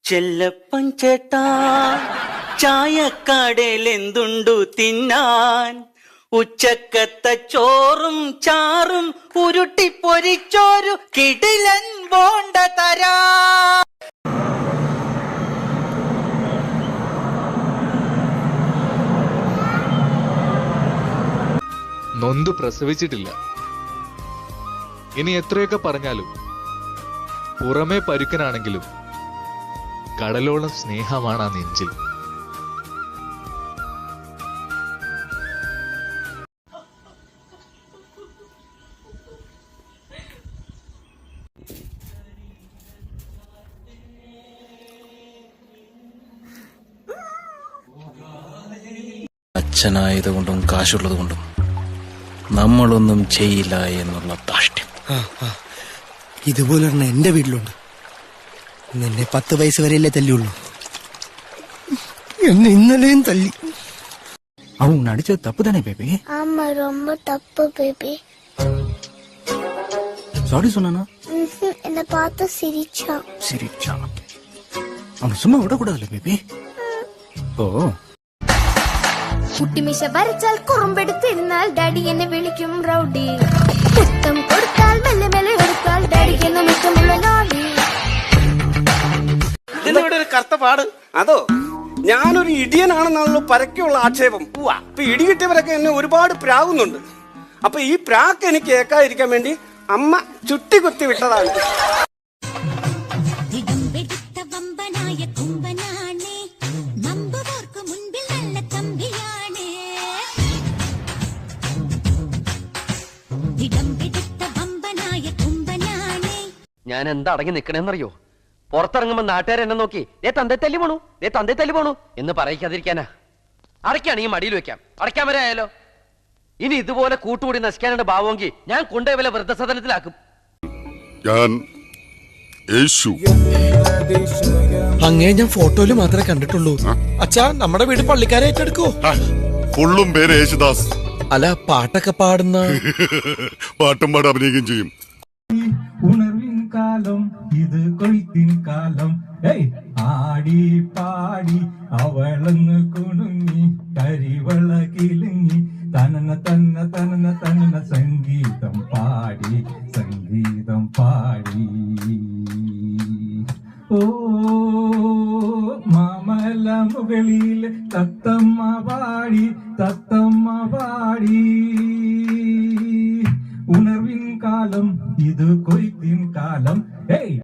ചെല്ലപ്പൻ ചേട്ടാ ചായക്കടയിൽ എന്തുണ്ടു തിന്നാൻ? ഉച്ചക്കത്തെ ചോറും ചാറും ഉരുട്ടി പൊരിച്ചോരു കിടിലൻ ബോണ്ട തരാ. നൊന്ത് പ്രസവിച്ചിട്ടില്ല. ഇനി എത്രയൊക്കെ പറഞ്ഞാലും പുറമേ പരുക്കനാണെങ്കിലും കടലോളം സ്നേഹമാണ് ആ നെഞ്ചിൽ. അച്ഛനായതുകൊണ്ടും കാശുള്ളത് കൊണ്ടും നമ്മളൊന്നും ചെയ്യില്ല എന്നുള്ള ധാഷ്ട്യം. ഇതുപോലെ എന്റെ വീട്ടിലുണ്ട്. നിന്നെ 10 വയസ്സ് വരെയല്ലേ തല്ലിയുള്ളൂ, എന്നെ ഇന്നലെയും തല്ലി. അവൻ അടിച്ചത് തപ്പ് തന്നെ ബേബി. ஆமா ரொம்ப தப்பு பேபி. சாரி சொன்னானா? என்ன பார்த்து சிரிச்சான். சிரிச்சான். அவன் சும்மா விடக்கூடாதுல்ல பேபி. ഓ കുട്ടിമിശ വരച്ചാൽ കുറുമ്പെടുത്തിരുന്നാൽ ഡാഡി എന്നെ വിളിക്കും റൗഡി. പുത്തം കൊടുത്താൽ മെല്ലെ മെല്ലെ എടുത്താൽ ഡാഡിക്ക് എന്നും ഇഷ്ടമുള്ള ലോലി. ഇതിനിവിടെ ഒരു കറുത്ത പാട്. അതോ ഞാനൊരു ഇടിയനാണെന്നാണല്ലോ പരക്കെയുള്ള ആക്ഷേപം. അപ്പൊ ഇടി കിട്ടിയവരൊക്കെ എന്നെ ഒരുപാട് പ്രാകുന്നുണ്ട്. അപ്പൊ ഈ പ്രാക്ക് എനിക്ക് കേൾക്കാതിരിക്കാൻ വേണ്ടി അമ്മ ചുട്ടി കുത്തി വിട്ടതാണ്. ഞാൻ എന്താ അടങ്ങി നിക്കണേന്നറിയോ? പുറത്തിറങ്ങുമ്പോ നാട്ടുകാർ എന്നെ നോക്കി തന്തേ തല്ലി പോണു എന്ന് പറയിക്കാതിരിക്കാനാ. അടയ്ക്കാണെങ്കിൽ മടിയിൽ വെക്കാം, അടയ്ക്കാൻ വരെ ആയാലോ. ഇനി ഇതുപോലെ കൂട്ടുകൂടി നശിക്കാനുള്ള ഭാവമെങ്കിൽ ഞാൻ കൊണ്ടുപോയി വല്ല വൃദ്ധസദനത്തിലാക്കും. അങ്ങേ ഞാൻ ഫോട്ടോയില് മാത്രമേ കണ്ടിട്ടുള്ളൂ. അച്ഛാ, നമ്മുടെ വീട് പള്ളിക്കാരെ ഏറ്റെടുക്കോ? ഫുള്ളും പേര് യേശുദാസ്. അല്ല, പാട്ടൊക്കെ പാടുന്ന പാട്ടും പാട് അഭിനയിക്കുകയും ചെയ്യും. ഉണർവിൻ കാലം ഇത് കൊയ്ത്തിൻ കാലം. ആടി പാടി അവളങ്ങ് കുണുങ്ങി കരിവള കിലുങ്ങി തനന തന്ന തനന തനന സംഗീതം പാടി ഓ മാമല മുകളിൽ തത്തമ്മ പാടി തത്ത